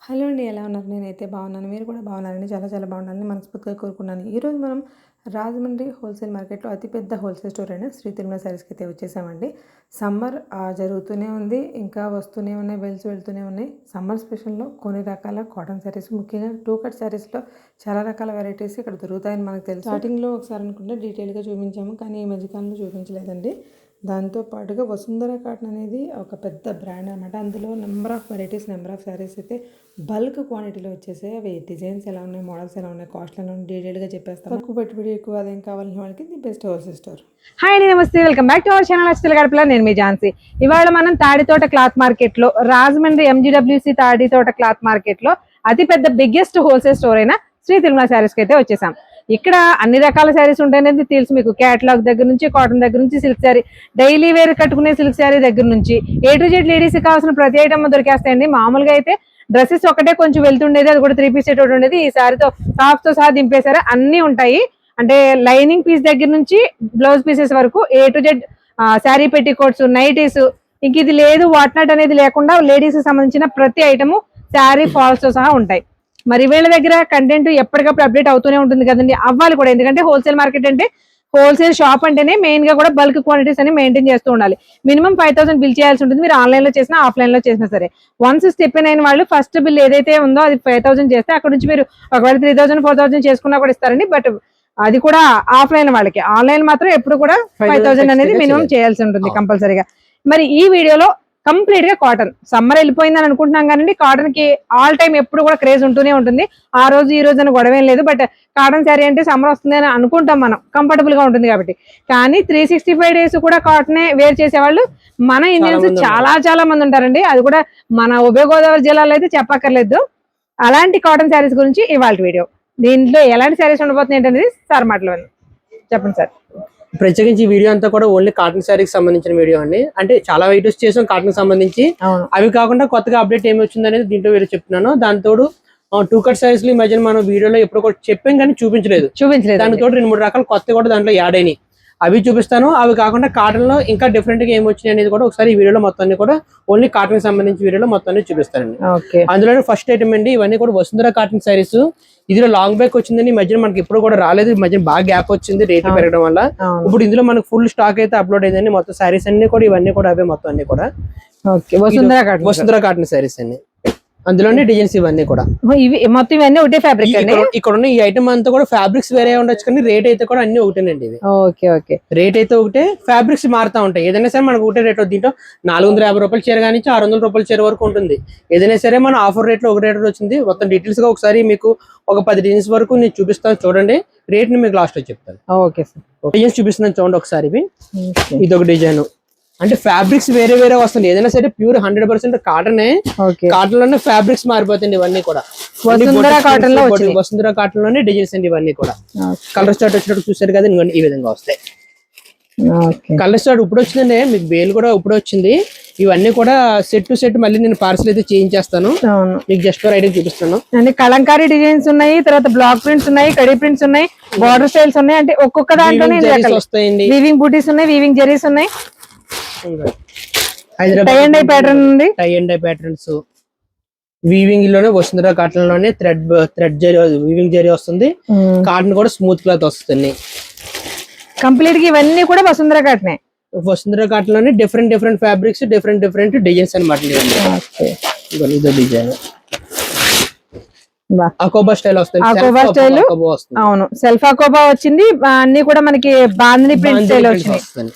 Hello అండి. ఎలా ఉన్నారు? నేనైతే బాగున్నాను. మీరు కూడా బాగున్నారండి. చాలా చాలా బాగున్నారని మనస్ఫూర్తిగా కోరుకున్నాను. ఈరోజు మనం రాజమండ్రి హోల్సేల్ మార్కెట్‌లో అతిపెద్ద హోల్సేల్ స్టోర్ అయిన శ్రీ తిరుమల శారీస్‌కి అయితే వచ్చేసామండి. సమ్మర్ జరుగుతూనే ఉంది. ఇంకా వస్తూనే ఉన్నాయి. వెళ్తూనే ఉన్నాయి. సమ్మర్ స్పెషల్‌లో కొన్ని రకాల కాటన్ శారీస్, ముఖ్యంగా టూ కట్ శారీస్‌లో చాలా రకాల వెరైటీస్ ఇక్కడ దొరుకుతాయని మనకు తెలుసు. స్టార్టింగ్‌లో ఒకసారి అనుకుంటే డీటెయిల్‌గా చూపించాము. కానీ ఈ మధ్యకాలంలో చూపించలేదండి. దాంతో పాటుగా వసుంధర కాటన్ అనేది ఒక పెద్ద బ్రాండ్ అనమాట. అందులో number of varieties, number of saris అయితే బల్క్ క్వాంటిటీలో వచ్చేసాయి. అవి డిజైన్స్ ఎలా ఉన్నాయి, మోడల్స్ ఎలా ఉన్నాయి, కాస్ట్ ఎలా ఉన్నాయి డీటెయిల్గా చెప్పేస్తాను. తక్కువ పెట్టుబడి ఎక్కువ అదేం కావాలని వాళ్ళకి the best wholesale store. Hi అండి, నమస్తే, welcome back to our channel Achala Gadapala. నేను మీ ఝాన్సీ. ఇవాళ మనం తాడితోట క్లాత్ మార్కెట్ లో, Rajahmundry MGWC Tadithota cloth market లో అతి పెద్ద బిగ్గెస్ట్ హోల్సేల్ స్టోర్ అయిన శ్రీ తిరుమల శారీస్ కి అయితే వచ్చేసాం. ఇక్కడ అన్ని రకాల శారీస్ ఉంటాయనేది తెలుసు మీకు. క్యాటలాగ్ దగ్గర నుంచి, కాటన్ దగ్గర నుంచి, సిల్క్ శారీ, డైలీ వేర్ కట్టుకునే సిల్క్ శారీ దగ్గర నుంచి A to Z లేడీస్ కావాల్సిన ప్రతి ఐటమ్ దొరికేస్తాయండి. మామూలుగా అయితే డ్రెస్సెస్ ఒకటే కొంచెం వెళ్తుండేది, అది కూడా 3 పీస్ సెట్ ఒకటి ఉండేది. ఈ శారీతో టాప్స్ తో సహా దింపేశారు. అన్ని ఉంటాయి. అంటే లైనింగ్ పీస్ దగ్గర నుంచి బ్లౌజ్ పీసెస్ వరకు A to Z sari petticoats, nighties, ఇంక ఇది లేదు వాట్నాట్ అనేది లేకుండా లేడీస్ కి సంబంధించిన ప్రతి ఐటమ్ శారీ ఫాల్స్ తో సహా ఉంటాయి. మరి వీళ్ళ దగ్గర కంటెంట్ ఎప్పటికప్పుడు అప్డేట్ అవుతూనే ఉంటుంది కదండి. అవ్వాలి కూడా, ఎందుకంటే హోల్సేల్ మార్కెట్ అంటే, హోల్సేల్ షాప్ అంటేనే మెయిన్ గా కూడా బల్క్ క్వాంటిటీస్ అని మెయింటైన్ చేస్తూ ఉండాలి. మినిమం 5,000 బిల్ చేయాల్సి ఉంటుంది. మీరు ఆన్లైన్ లో చేసినా, ఆఫ్లైన్ లో చేసినా సరే. వన్స్ స్టెప్ అయిన వాళ్ళు ఫస్ట్ బిల్ ఏదైతే ఉందో అది 5,000 చేస్తే, అక్కడ నుంచి మీరు ఒకవేళ 3,000 4,000 చేసుకున్నా కూడా ఇస్తారండి. బట్ అది కూడా ఆఫ్లైన్ వాళ్ళకి. ఆన్లైన్ మాత్రం ఎప్పుడు కూడా 5,000 అనేది మినిమం చేయాల్సి ఉంటుంది కంపల్సరీగా. మరి ఈ వీడియోలో కంప్లీట్ గా కాటన్, సమ్మర్ వెళ్ళిపోయిందని అనుకుంటున్నాం కానీ కాటన్ కి ఆల్ టైమ్ ఎప్పుడు కూడా క్రేజ్ ఉంటూనే ఉంటుంది. ఆ రోజు ఈ రోజు అని గొడవేం లేదు. బట్ కాటన్ శారీ అంటే సమ్మర్ వస్తుంది అని అనుకుంటాం మనం, కంఫర్టబుల్ గా ఉంటుంది కాబట్టి. కానీ 365 డేస్ కూడా కాటనే వేర్ చేసేవాళ్ళు మన ఇండియన్స్ చాలా చాలా మంది ఉంటారండి. అది కూడా మన ఉభయ గోదావరి జిల్లాలో అయితే చెప్పక్కర్లేదు. అలాంటి కాటన్ శారీస్ గురించి ఇవాళ వీడియో. దీంట్లో ఎలాంటి శారీస్ ఉండబోతున్నాయి ఏంటనేది సార్ మాటలో చెప్పండి సార్. ప్రత్యేకించి వీడియో అంతా కూడా ఓన్లీ కాటన్ శారీకి సంబంధించిన వీడియో అండి. అంటే చాలా వీడియోస్ చేసాం కాటన్ సంబంధించి. అవి కాకుండా కొత్తగా అప్డేట్ ఏమి వచ్చింది అనేది దీంట్లో వీడియో చెప్తున్నాను. దాంతోడు టూ కట్ సారీస్ ఈ మధ్యన మనం వీడియోలో ఎప్పుడు కూడా చెప్పాం కానీ చూపించలేదు. దానితో 2-3 రకాల కొత్త కూడా దాంట్లో యాడ్ అయినాయి. అవి చూపిస్తాను. అవి కాకుండా కాటన్ లో ఇంకా డిఫరెంట్ గా ఏమి వచ్చినాయి అనేది కూడా ఒకసారి ఈ వీడియోలో మొత్తాన్ని కూడా ఓన్లీ కాటన్ కి సంబంధించి వీడియోలో మొత్తాన్ని చూపిస్తానండి. అందులో ఫస్ట్ ఐటమ్ అండి, ఇవన్నీ కూడా వసుంధర కాటన్ శారీస్. ఇందులో లాంగ్ బ్యాక్ వచ్చిందండి. ఈ మధ్యన మనకి ఎప్పుడు కూడా రాలేదు. ఈ మధ్యన బాగా గ్యాప్ వచ్చింది రేట్లు పెరగడం వల్ల. ఇప్పుడు ఇందులో మనకు ఫుల్ స్టాక్ అయితే అప్లోడ్ అయిందండి. మొత్తం శారీస్ అన్ని కూడా ఇవన్నీ కూడా అవే మొత్తం అన్ని కూడా వసుంధర కాటన్ శారీస్ అండి. అందులోనే డిజైన్స్ ఇవన్నీ కూడా ఇవి మొత్తం ఇవన్నీ ఒకటే ఫ్యాబ్రిక్. ఇక్కడ ఉన్న ఈ ఐటమ్ అంతా కూడా ఫ్యాబ్రిక్స్ వేరే ఉండొచ్చు కానీ రేట్ అయితే కూడా అన్ని ఒకటేనండి. ఇది రేట్ అయితే ఒకటే, ఫ్యాబ్రిక్స్ మారుతా ఉంటాయి. ఏదైనా సరే మనకు ఒకటే రేట్. దీంట్లో 450 రూపాయల చీర కానీ 600 రూపాయల చీర వరకు ఉంటుంది. ఏదైనా సరే మన ఆఫర్ రేట్ లో ఒక రేట్ వచ్చింది. మొత్తం డీటెయిల్స్ గా ఒకసారి మీకు ఒక 10 డిజైన్స్ వరకు నేను చూపిస్తాను. చూడండి, రేట్ ని మీకు లాస్ట్ లో చెప్తాను. డిజైన్స్ చూపిస్తున్నాను చూడండి ఒకసారి. ఇది ఒక డిజైన్. అంటే ఫ్యాబ్రిక్స్ వేరే వేరే వస్తుంది. ఏదైనా సరే ప్యూర్ 100% కాటనే. కాటన్ లోనే ఫ్యాబ్రిక్స్ మారిపోతుంది ఇవన్నీ కూడా. వసుంధర కాటన్ లోనే డిజైన్స్ అండి ఇవన్నీ కూడా. కలర్ స్టార్ట్ వచ్చినట్టు చూసారు కదా, ఈ విధంగా వస్తాయి. కలర్ స్టార్ట్ ఇప్పుడు వచ్చిందండి. మీకు బేల్ కూడా ఇప్పుడు వచ్చింది. ఇవన్నీ కూడా సెట్ టు సెట్ మళ్ళీ నేను పార్సల్ అయితే చేయించేస్తాను. మీకు జస్ట్ ఫర్ ఐటమ్ చూపిస్తాను. కలంకారీ డిజైన్స్ ఉన్నాయి, తర్వాత బ్లాక్ ప్రింట్స్ ఉన్నాయి, కడీ ప్రింట్స్ ఉన్నాయి, బార్డర్ స్టైల్స్ ఉన్నాయి. అంటే ఒక్కొక్క దాంట్లోనే వస్తాయండి. వీవింగ్ బూటీస్ ఉన్నాయి, వీవింగ్ జరీస్ ఉన్నాయి. టై అండ్ డై ప్యాటర్న్ ఉంది. Tie and dye patterns weaving లోనే వసుంధర కాటన్ లోనే థ్రెడ్ జరీ, వీవింగ్ జరీ వస్తుంది. కాటన్ కూడా స్మూత్ క్లాత్ వస్తుంది. కంప్లీట్ గా ఇవన్నీ కూడా వసుంధర కాటనే. వసుంధర కాటన్ లోనే డిఫరెంట్ ఫ్యాబ్రిక్స్, డిఫరెంట్ డిజైన్స్ అనమాట. ఇదో డిజైన్ అకోబా స్టైల్ వస్తుంది. అకోబా స్టైల్, అవును, సెల్ఫ్ అకోబా వచ్చింది. అన్ని కూడా మనకి బాందిని ప్రింట్ స్టైల్ వచ్చింది.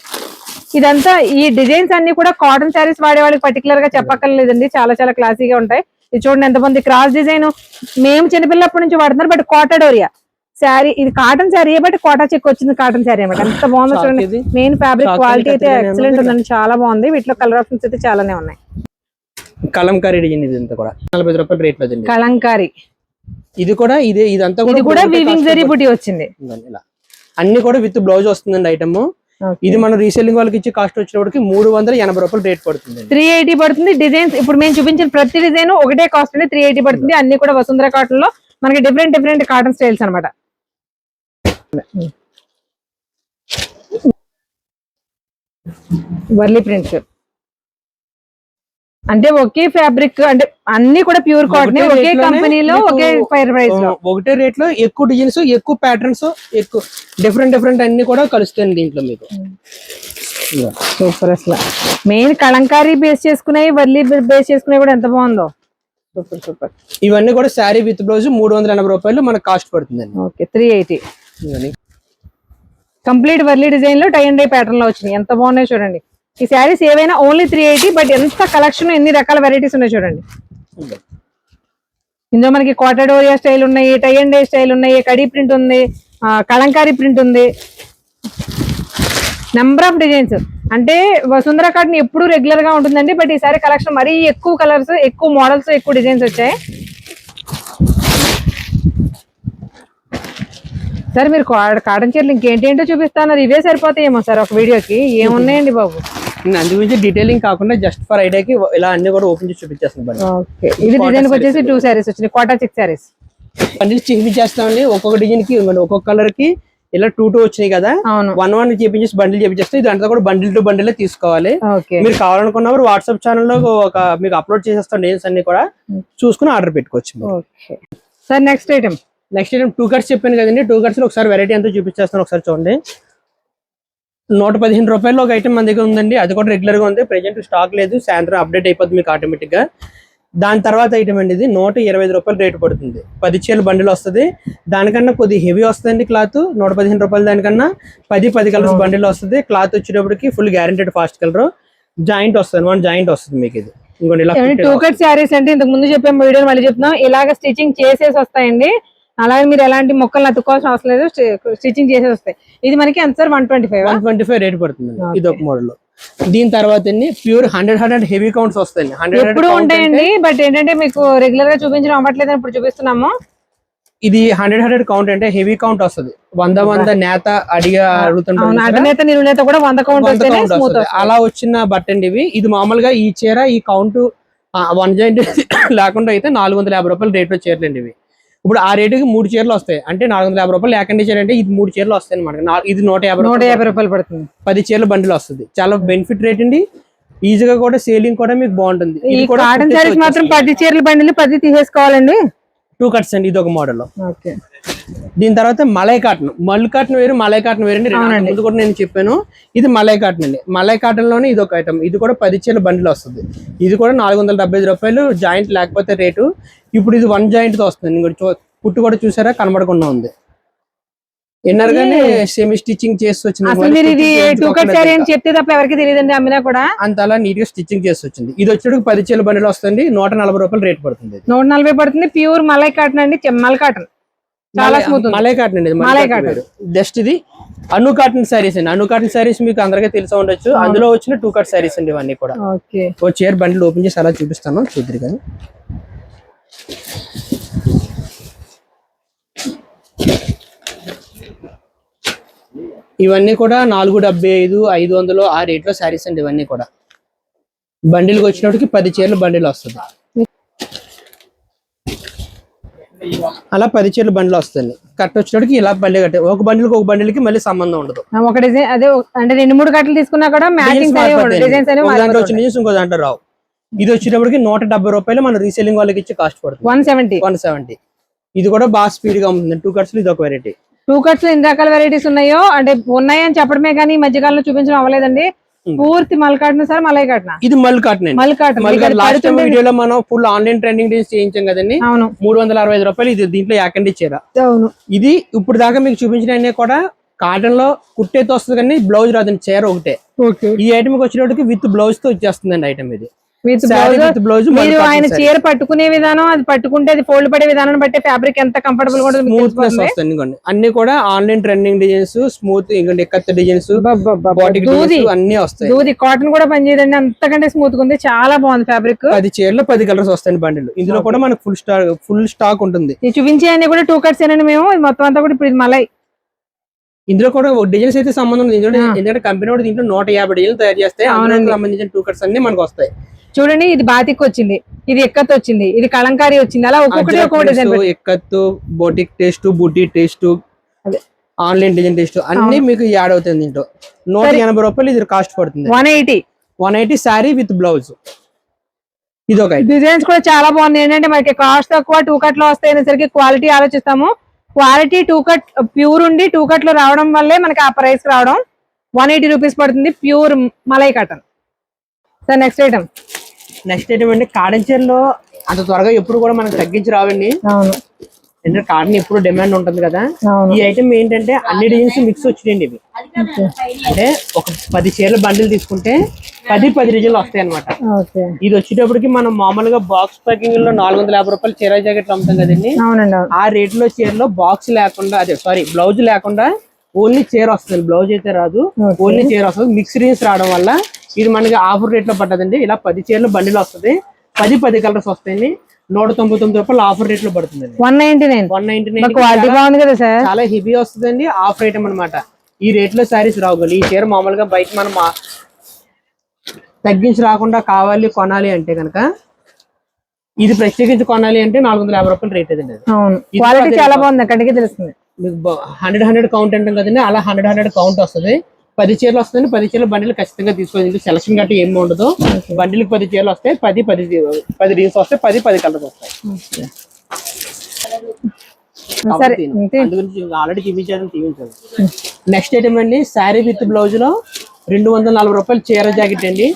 ఇదంతా ఈ డిజైన్స్ అన్ని కూడా కాటన్ శారీస్ వాడే వాళ్ళకి పర్టికులర్ గా చెప్పక్కర్లేదండి. చాలా చాలా క్లాసీగా ఉంటాయి. ఇది చూడండి ఎంతమంది క్రాస్ డిజైన్ మేము చిన్నపిల్లప్పటి నుంచి వాడుతున్నారు. బట్ కోటాడోరియా శారీ, ఇది cotton sari but Kota check వచ్చింది కాటన్ శారీ అన్నమాట. ఎంత బాగుందో చూడండి. మెయిన్ ఫ్యాబ్రిక్ క్వాలిటీ అయితే ఎక్సలెంట్ ఉందండి, చాలా బాగుంది. వీటిలో కలర్ ఆప్షన్స్ అయితే చాలానే ఉన్నాయి. కలంకారీ డిజైన్ ఇదంతా కూడా 45 రూపాయల రేట్ లో కలంకారీ. ఇది కూడా ఇదంతా కూడా వీవింగ్ జరీ బుటీ వచ్చింది. అన్ని కూడా విత్ బ్లౌజ్ వస్తుందండి ఐటమ్. ఇది మనం రీసెల్లింగ్ వాళ్ళకి ఇచ్చి కాస్ట్ వచ్చేటప్పటికి 380 రూపాయలు రేట్ పడుతుంది. 380 పడుతుంది. డిజైన్స్ ఇప్పుడు మేము చూపించిన ప్రతి డిజైన్ ఒకటే కాస్ట్ అండి, 380 పడుతుంది. అన్ని కూడా వసుంధర కాటన్ లో మనకి డిఫరెంట్ కాటన్ స్టైల్స్ అనమాట. వర్లీ ప్రింట్స్, అంటే ఒకే ఫ్యాబ్రిక్, అంటే అన్ని కూడా ప్యూర్ కాటన్, ఒకే కంపెనీలో ఒకే ప్రైస్ లో ఒకటే రేట్ లో ఎక్కువ డిజైన్స్, ఎక్కువ ప్యాటర్న్స్, ఎక్కువ డిఫరెంట్ అన్ని కూడా కలుస్తాయి దీంట్లో మీకు. సూపర్. అసలు మెయిన్ కలంకారీ బేస్ చేసుకున్నాయి, వర్లీ బేస్ చేసుకున్నాయి కూడా ఎంత బాగుందో. సూపర్. ఇవన్నీ కూడా శారీ విత్ బ్లౌజ్ 380 రూపాయలు మనకు కాస్ట్ పడుతుందండి. ఓకే, 380. కంప్లీట్ వర్లీ డిజైన్ లో టై అండ్ డై ప్యాటర్న్ లో వచ్చినాయి, ఎంత బాగున్నాయి చూడండి. ఈ శారీస్ ఏవైనా ఓన్లీ 380, బట్ ఎంత కలెక్షన్, ఎన్ని రకాల వెరైటీస్ ఉన్నాయి చూడండి. ఇందులో మనకి కోటాడోరియా స్టైల్ ఉన్నాయి, టై అండ్ డై స్టైల్ ఉన్నాయి, కడీ ప్రింట్ ఉంది, కలంకారీ ప్రింట్ ఉంది, నెంబర్ ఆఫ్ డిజైన్స్. అంటే వసుంధర కాటన్ ఎప్పుడు రెగ్యులర్ గా ఉంటుందండి, బట్ ఈసారి కలెక్షన్ మరీ ఎక్కువ కలర్స్, ఎక్కువ మోడల్స్, ఎక్కువ డిజైన్స్ వచ్చాయి. సార్ మీరు కాటన్ చీరలు ఇంకేంటేంటో చూపిస్తున్నారు, ఇవే సరిపోతాయేమో సార్ ఒక వీడియోకి? ఏమున్నాయండి బాబు? అందుగురించి డీటెయిలింగ్ కాకుండా జస్ట్ ఫర్ ఐడియాకి ఇలా అన్ని కూడా ఓపెన్ చేసి చూపించేస్తాను. ఓకే, ఇది డిజైన్ వచ్చేసి 2 సారీస్ వచ్చినాయి, కోటా 6 సారీస్. బండిల్స్ చూపించేస్తామండి. ఒక్కొక్క డిజైన్ కి, ఒక్కొక్క కలర్ కి ఇలా 2 వచ్చినాయి కదా, 1 చేపించేసి బండిల్ చేపించేస్తే ఇదంతా కూడా బండిల్ టు బండిల్ తీసుకోవాలి. మీరు కావాలనుకున్నవారు వాట్సాప్ ఛానల్లో ఒక మీకు అప్లోడ్ చేసేస్తాం డిజైన్స్ అన్ని కూడా, చూసుకుని ఆర్డర్ పెట్టుకోవచ్చు. సార్ నెక్స్ట్ ఐటమ్ 2 కట్స్ చెప్పాను కదండి. 2 కట్స్ లో ఒకసారి వెరైటీ ఎంతో చూపించేస్తాను, ఒకసారి చూడండి. 115 రూపాయలు ఒక ఐటమ్ మన దగ్గర ఉందండి, అది కూడా రెగ్యులర్ గా ఉంది. ప్రెజెంట్ స్టాక్ లేదు, సాయంత్రం అప్డేట్ అయిపోతుంది మీకు ఆటోమేటిక్ గా. దాని తర్వాత ఐటమ్ అండి, ఇది 125 రూపాయలు రేటు పడుతుంది. 10 చీరల బండిల్ వస్తుంది. దానికన్నా కొద్ది హెవీ వస్తుంది క్లాత్. 115 రూపాయలు దానికన్నా 10 కలర్స్ బండిల్ వస్తుంది. క్లాత్ వచ్చేటప్పటికి full guaranteed fast colour, joint వస్తుంది, 1 జాయింట్ వస్తుంది మీకు. ఇది ఇంకోటి ఇలా 2 కట్ శారీస్ అంటే ఇంతకు ముందు చెప్పాము, వీడియో మళ్ళీ చెప్తున్నాం, ఇలాగ స్టిచింగ్ చేసేసి వస్తాయండి. అలాగే మీరు ఎలాంటి మొక్కలు అతుక్కోవాల్సిన అవసరం లేదు, స్టిచింగ్ చేసేసి వస్తాయి. ఇది మనకి ఎంత సార్? 125 రేట్ పడుతుంది. ఇది ఒక మోడల్. దీని తర్వాత ప్యూర్ 100 హెవీ కౌంట్స్ వస్తాయి. ఎప్పుడు ఉంటాయండి, బట్ ఏంటంటే మీకు రెగ్యులర్ గా చూపించడం అవ్వట్లేదు, ఇప్పుడు చూపిస్తున్నాము. ఇది 100 కౌంట్ అంటే హెవీ కౌంట్ వస్తుంది. 100 నేత అడిగా అడుగుతుంటారు, నేత నిలువ నేత కూడా 100 కౌంట్ అలా వచ్చిన బట్ అండి ఇవి. ఇది మామూలుగా ఈ చీర ఈ కౌంట్ 1 జాయింట్ లేకుండా అయితే 450 రూపాయలు రేట్ లో చీరలండి ఇవి. ఇప్పుడు ఆ రేటుకి 3 చీరలు వస్తాయి అంటే 450 రూపాయలు. లేకుండా చీర అంటే ఇది 3 చీరలు వస్తాయి అనమాట. ఇది 150 రూపాయలు పడుతుంది. 10 చీరల బండిల్ వస్తుంది. చాలా బెనిఫిట్ రేట్ అండి. ఈజీగా కూడా సేలింగ్ కూడా మీకు బాగుంటుంది. ఈ కాటన్ సారీస్ మాత్రం 10 చీరల బండిల్ 10 తీసేసుకోవాలండి. 2 కట్స్ అండి, ఇది ఒక మోడల్. దీని తర్వాత మలై కాటన్. మల్ కాటన్ వేరు, మలై కాటన్ వేరు అండి. ముందు కూడా నేను చెప్పాను, ఇది మలై కాటన్ అండి. మలై కాటన్ లోనే ఇది ఒక ఐటమ్. ఇది కూడా 10 చీరల బండిల్ వస్తుంది. ఇది కూడా 475 రూపాయలు జాయింట్ లేకపోతే రేటు. ఇప్పుడు ఇది 1 జాయింట్ తో వస్తుంది. పుట్టు కూడా చూసారా, కనబడకుండా ఉంది. ఎన్నర్ గానే సెమీ స్టిచ్చింగ్ చేసి వచ్చింది. చెప్తే తప్ప ఎవరికి తెలియదండి, అమ్మినా కూడా అంత అలా నీట్ గా స్టిచ్చింగ్ చేసి వచ్చింది. ఇది వచ్చేటికి 10 చీరల బండిల్ వస్తుంది. 140 రూపాయలు రేట్ పడుతుంది. 140 పడుతుంది. ప్యూర్ మలై కాటన్ అండి, మల్ కాటన్, చాలా స్మూత్. మలై కాటన్ అండి, మలై కాటన్. జస్ట్ ఇది అను కాటన్ సారీస్ అండి. అను కాటన్ సారీస్ మీకు అందరికీ తెలిసి ఉండొచ్చు. అందులో వచ్చిన 2 కట్ సారీస్ అండి ఇవన్నీ కూడా. ఓ చీర బండిల్ ఓపెన్ చేసి అలా చూపిస్తాను, చూద్దరు కానీ. ఇవన్నీ కూడా 475, 500 ఆ రేట్ లో శారీస్ అండి. ఇవన్నీ కూడా బండిల్కి వచ్చినప్పటికి 10 చీరలు బండిల్ వస్తుంది. అలా 10 చీరలు బండిల్ వస్తుంది. కట్ వచ్చినప్పటికి ఇలా బండి కట్టే ఒక బండిల్కి ఒక బండిల్కి మళ్ళీ సంబంధం ఉండదు. ఒక డిజైన్ అదే అంటే 2-3 కట్టలు తీసుకున్నా కూడా మ్యాచింగ్ దాంట్లో వచ్చిన ఇంకో దాంట్లో రావు. ఇది వచ్చేటప్పటికి 170 రూపాయలు మన రీసేలింగ్ వాళ్ళకి ఇచ్చే కాస్ట్ పడుతుంది. 170. ఇది కూడా బాగా స్పీడ్ గా ఉంటుంది. 2 కట్స్ ఇది ఒక వెరైటీ. 2 కట్స్ ఎన్ని రకాల వెరైటీస్ ఉన్నాయో అంటే ఉన్నాయని చెప్పడమే కానీ ఈ మధ్యకాలంలో చూపించడం అవ్వలేదండి. పూర్తి మల్ కాటన్ సార్, మలై కాటన్. ఇది మల్ కాటన్. లాస్ట్ టైం వీడియోలో మనం ఫుల్ ఆన్లైన్ ట్రెండింగ్ డేస్ చేయించాం కదండి. 365 రూపాయలు. ఇది దీంట్లో యాకండి చీర. ఇది ఇప్పుడు దాకా మీకు చూపించిన కూడా కాటన్ లో కుట్టేతో వస్తుంది కానీ బ్లౌజ్ రాదండి, చీర ఒకటే. ఈ ఐటమ్ వచ్చినప్పటికి విత్ బ్లౌజ్ తో వచ్చేస్తుందండి ఐటమ్. ఇది బ్లౌజ్. మీరు ఆయన చీర పట్టుకునే విధానం, అది పట్టుకుంటే అది ఫోల్డ్ పడే విధానం బట్టి ఫ్యాబ్రిక్ ఎంత కంఫర్టబుల్ గా స్మూత్నెస్ వస్తుంది. అన్ని కూడా ఆన్లైన్ ట్రెండింగ్ డిజైన్స్, స్మూత్ ఇంకొంటే ఎక్కత్త డిజైన్స్, అన్ని వస్తాయి. దూది కాటన్ కూడా పనిచేయదండి, అంతకంటే స్మూత్ గా ఉంది, చాలా బాగుంది ఫ్యాబ్రిక్. 10 చీరలో 10 కలర్స్ వస్తాయి బండిల్. ఇందులో కూడా మనకు ఫుల్ స్టాక్ ఉంటుంది. చూపించే అన్ని కూడా 2 కట్స్ ఏనండి మేము. మొత్తం అంతా కూడా ఇప్పుడు ఇది మలై. ఇందులో కూడా డిజైన్స్ అయితే సంబంధం ఉంది. ఎందుకంటే కంపెనీ కూడా దీంట్లో 150 డిజైన్లు తయారు చేస్తే సంబంధించిన 2 కట్స్ అన్ని మనకు వస్తాయి. చూడండి, ఇది బాతిక్ వచ్చింది, ఇది ఎక్కత్ వచ్చింది, ఇది కలంకారీ వచ్చింది. అలా ఒక్కొక్కటి ఒక్కొక్క డిజైన్. ఎక్కత్తు, బోటిక్ టేస్ట్, బుట్టి టేస్ట్, ఆన్లైన్ డిజైన్ టేస్ట్ అన్ని మీకు యాడ్ అవుతుంది. దీంట్లో 180 రూపాయలు ఇది కాస్ట్ పడుతుంది. 180 శారీ విత్ బ్లౌజ్. ఇది ఒక ఐటమ్. డిజైన్స్ కూడా చాలా బాగున్నాయి. ఏంటంటే మనకి కాస్ట్ తక్కువ, 2 కట్ లో వస్తాయి అనేసరికి క్వాలిటీ ఆలోచిస్తాము. క్వాలిటీ 2 కట్ ప్యూర్ ఉండి 2 కట్ లో రావడం వల్లే మనకి ఆ ప్రైస్ రావడం. 180 రూపీస్ పడుతుంది pure malai cotton. Sir next item అండి కాటన్ చీరలో అంత త్వరగా ఎప్పుడు కూడా మనకు తగ్గించి రావండి. అవును, ఎందుకంటే కాటన్ ఎప్పుడు డిమాండ్ ఉంటుంది కదా. అవును. ఈ ఐటమ్ ఏంటంటే అన్ని డిజైన్స్ మిక్స్ వచ్చినాయండి ఇవి. అంటే ఒక 10 చీరల బండిల్ తీసుకుంటే 10 డిజైన్లు వస్తాయి అనమాట. ఓకే. ఇది వచ్చేటప్పటికి మనం మామూలుగా బాక్స్ ప్యాకింగ్ లో 450 రూపాయలు చీర జాకెట్లు అమ్ముతాం కదండి. అవునండి. ఆ రేట్ లో చీరలో బాక్స్ లేకుండా, బ్లౌజ్ లేకుండా ఓన్లీ చీర వస్తుంది. బ్లౌజ్ అయితే రాదు, ఓన్లీ చీర వస్తుంది. మిక్స్ డిజైన్స్ రావడం వల్ల ఇది మనకి ఆఫర్ రేట్ లో పడ్డదండి. ఇలా 10 చీరలు బండిల్ వస్తుంది. 10 కలర్స్ వస్తాయండి. 199 రూపాయలు ఆఫర్ రేట్ లో పడుతుంది. 199 చాలా హెవీ వస్తుందండి. ఆఫర్ ఐటమ్ అనమాట. ఈ రేట్ లో శారీస్ రావు. ఈ చీర మామూలుగా బయట మనం తగ్గించి రాకుండా కావాలి కొనాలి అంటే కనుక ఇది ప్రత్యేకించి కొనాలి అంటే 450 రూపాయలు రేట్ అదండి. క్వాలిటీ చాలా బాగుంది, అక్కడికి తెలుస్తుంది. మీకు 100 కౌంట్ అంటాం కదండి, అలా 100 కౌంట్ వస్తుంది. 10 చీరలు వస్తుంది. 10 చీరల బండిలు ఖచ్చితంగా తీసుకోవాలి. సెలక్షన్ గట్టి ఏమి ఉండదు. బండిలకు 10 చీరలు వస్తాయి. 10 రీల్స్ వస్తాయి. 10 కలర్స్ వస్తాయి. ఆల్రెడీ చూపించాను. నెక్స్ట్ ఐటమ్ అండి శారీ విత్ బ్లౌజ్ లో 240 రూపాయలు చీర జాకెట్ అండి.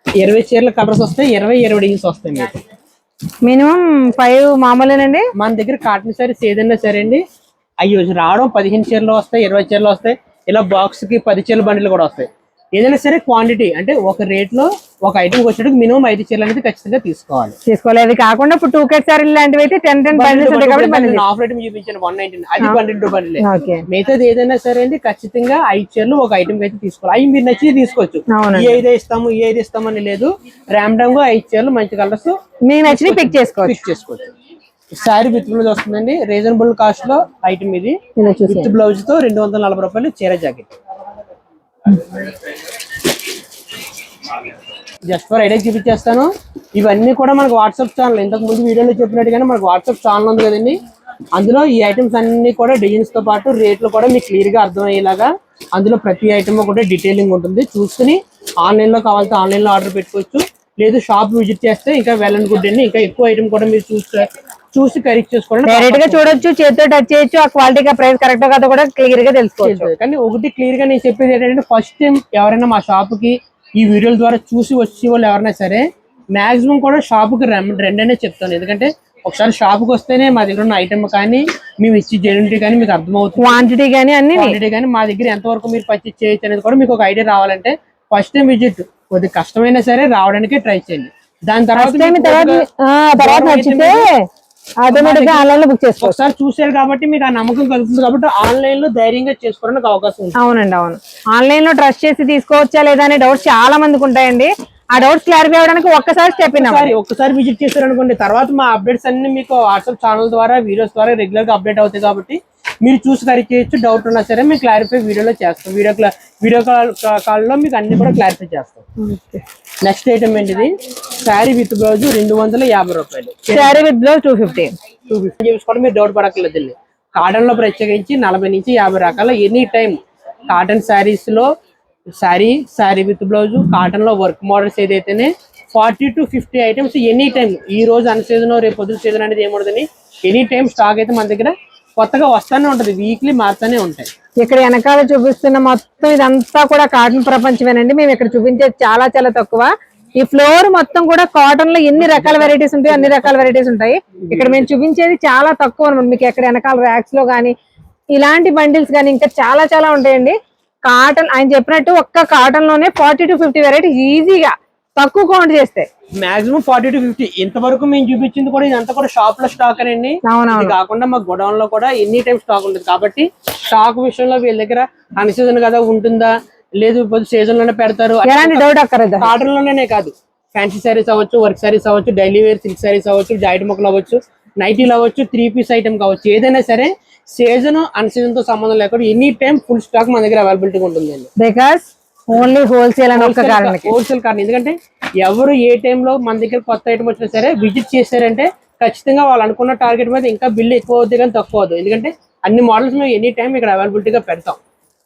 20 చీరల కలర్స్ వస్తాయి. 20 డిజైన్స్ వస్తాయి. మీకు మినిమం 5 మామూలేనండి. మన దగ్గర కాటన్ సారీస్ ఏదైనా సరే అండి అయ్యో రావడం 15 చీరలు వస్తాయి, 20 చీరలు వస్తాయి. ఇలా బాక్స్ కి 10 చీరల బండిలు కూడా వస్తాయి. ఏదైనా సరే క్వాంటిటీ అంటే ఒక రేట్ లో ఒక ఐటమ్ వచ్చేటప్పుడు మినిమం 5 చీరలు అనేది ఖచ్చితంగా తీసుకోవాలి. అది కాకుండా ఇప్పుడు 2 కట్ సారీ లాంటివి అయితే 10 బండిల్స్ ఉంటాయి కాబట్టి ఆఫర్ ఐటమ్ చూపించాను 199, అది బండిల్ టు బండిల్. మిగతాది ఏదైనా సరే అండి ఖచ్చితంగా 5 చీరలు ఒక ఐటమ్ అయితే తీసుకోవాలి. అవి మీరు నచ్చి తీసుకోవచ్చు. ఈ 5 ఇస్తాము ఈ 5 ఇస్తామని లేదు. ర్యాండమ్ గా 5 చీరలు మంచి కలర్స్ మీకు నచ్చి పిక్ చేసుకోవచ్చు. శారీ విత్ బ్లౌజ్ వస్తుందండి. రీజనబుల్ కాస్ట్ లో ఐటమ్ ఇది. విత్ బ్లౌజ్ తో 240 రూపాయలు చీర జాకెట్. జస్ట్ ఫర్ ఐడియా చూపించేస్తాను. ఇవన్నీ కూడా మనకు వాట్సాప్ ఛానల్, ఇంతకు ముందు వీడియోలో చెప్పినట్టుగానే మనకు వాట్సాప్ ఛానల్ ఉంది కదండి. అందులో ఈ ఐటమ్స్ అన్ని కూడా డిజైన్స్ తో పాటు రేట్లు కూడా మీకు క్లియర్ గా అర్థమయ్యేలాగా అందులో ప్రతి ఐటమ్ కూడా డీటెయిలింగ్ ఉంటుంది. చూసుకుని ఆన్లైన్ లో కావాలంటే ఆన్లైన్ లో ఆర్డర్ పెట్టుకోవచ్చు. లేదు షాప్ విజిట్ చేస్తే ఇంకా వెల్ అండ్ గుడ్ అండి. ఇంకా ఎక్కువ ఐటమ్ కూడా మీరు చూసి కరెక్ట్ చేసుకోండి. డైరెక్ట్ గా చూడొచ్చు, చేతితో టచ్ చేయొచ్చు. ఆ క్వాలిటీ ప్రైస్ కరెక్ట్ గా కూడా క్లియర్ గా తెలుసుకోవచ్చు. కానీ ఒకటి క్లియర్ గా నేను చెప్పేది ఏంటంటే ఫస్ట్ టైం ఎవరైనా మా షాప్ కి ఈ వీడియోల ద్వారా చూసి వచ్చే వాళ్ళు ఎవరైనా సరే మాక్సిమం కూడా షాప్ కి రెండనే చెప్తాను. ఎందుకంటే ఒకసారి షాప్ కి వస్తేనే మా దగ్గర ఉన్న ఐటమ్ కానీ మేము ఇచ్చి జెన్యూనిటీ కానీ మీకు అర్థమవుతుంది. క్వాంటిటీ కానీ మా దగ్గర ఎంతవరకు మీరు పర్చేస్ చేయొచ్చు అనేది కూడా మీకు ఒక ఐడియా రావాలంటే ఫస్ట్ టైం విజిట్ కొద్దిగా కష్టమైనా సరే రావడానికి ట్రై చేయండి. దాని తర్వాత ఆన్లైన్ లో బుక్ చేసుకోవచ్చు. ఒకసారి చూసారు కాబట్టి మీకు ఆ నమ్మకం కలుగుతుంది కాబట్టి ఆన్లైన్ లో ధైర్యంగా చేసుకోవడానికి అవకాశం ఉంది. అవునండి, అవును. ఆన్లైన్ లో ట్రస్ట్ చేసి తీసుకోవచ్చా లేదా అనే డౌట్స్ చాలా మందికి ఉంటాయండి. ఆ డౌట్స్ క్లారిఫై అవ్వడానికి ఒక్కసారి స్టెప్ ఒక్కసారి విజిట్ చేశారు అనుకోండి. తర్వాత మా అప్డేట్స్ అన్ని మీకు వాట్సాప్ ఛానల్ ద్వారా వీడియోస్ ద్వారా రెగ్యులర్ గా అప్డేట్ అవుతాయి కాబట్టి మీరు చూసి కరెక్ట్ చేయొచ్చు. డౌట్ ఉన్నా సరే మేము క్లారిఫై వీడియోలో చేస్తాం. వీడియో కాల్ లో మీకు అన్ని కూడా క్లారిఫై చేస్తాం. నెక్స్ట్ ఐటమ్ ఏంటిది శారీ విత్ బ్లౌజ్ 250 రూపాయలు. శారీ విత్ బ్లౌజ్ 250 కూడా మీరు డౌట్ పడక్కర్లేదు. కాటన్ లో ప్రత్యేకించి 40 నుంచి 50 రకాల ఎనీ టైం కాటన్ శారీస్ లో శారీ విత్ బ్లౌజ్ కాటన్ లో వర్క్ మోడల్స్ ఏదైతేనే 40 to 50 ఐటమ్స్ ఎనీ టైం. ఈ రోజు అన్ సీజన్ రేపు పొద్దున సీజన్ అనేది ఏముండదని ఎనీ టైం స్టాక్ అయితే మన దగ్గర కొత్తగా వస్తానే ఉంటది. వీక్లీ మారుతానే ఉంటాయి. ఇక్కడ వెనకాల చూపిస్తున్న మొత్తం ఇదంతా కూడా కాటన్ ప్రపంచమేనండి. మేము ఇక్కడ చూపించేది చాలా చాలా తక్కువ. ఈ ఫ్లోర్ మొత్తం కూడా కాటన్ లో ఎన్ని రకాల వెరైటీస్ ఉంటాయి అన్ని రకాల వెరైటీస్ ఉంటాయి. ఇక్కడ మేము చూపించేది చాలా తక్కువ అనమాట. మీకు ఎక్కడ వెనకాల ర్యాక్స్ లో గానీ ఇలాంటి బండిల్స్ గానీ ఇంకా చాలా చాలా ఉంటాయండి. కాటన్ ఆయన చెప్పినట్టు ఒక్క కాటన్ లోనే 40 to 50 వెరైటీస్ ఈజీగా తక్కువ కౌంట్ చేస్తే మాక్సిమం 40 to 50. ఇంతవరకు మేము చూపించింది కూడా ఇదంతా కూడా షాప్ లో స్టాక్ అండి. ఇది కాకుండా మా గోడౌన్ లో కూడా ఎనీ టైం స్టాక్ ఉంటుంది. కాబట్టి స్టాక్ విషయంలో వీళ్ళ దగ్గర అన్ సీజన్ కదా ఉంటుందా లేదు సీజన్ లోనే పెడతారు డౌట్ అక్కర్లేదు. కాటన్ లోనే కాదు, ఫ్యాన్సీ శారీస్ అవ్వచ్చు, వర్క్ శారీస్ అవ్వచ్చు, డైలీ వేర్ సిల్క్ శారీస్ అవ్వచ్చు, జాయిట్ మొక్కలు అవ్వచ్చు, నైటీలు అవ్వచ్చు, 3 పీస్ ఐటమ్ కావచ్చు, ఏదైనా సరే సీజన్ అన్ సీజన్ తో సంబంధం లేకుండా ఎనీ టైం ఫుల్ స్టాక్ మన దగ్గర అవైలబిలిటీ ఉంటుంది. బికాస్ ఓన్లీ హోల్సేల్ హోల్సేల్ కారణం. ఎందుకంటే ఎవరు ఏ టైంలో మన దగ్గర కొత్త ఐటమ్ వచ్చినా సరే విజిట్ చేశారంటే ఖచ్చితంగా వాళ్ళు అనుకున్న టార్గెట్ మీద ఇంకా బిల్ ఎక్కువ అవుతుంది కానీ తక్కువ అవుతుంది. ఎందుకంటే అన్ని మోడల్స్ మేము ఎనీ టైం ఇక్కడ అవైలబిలిటీగా పెడతాం.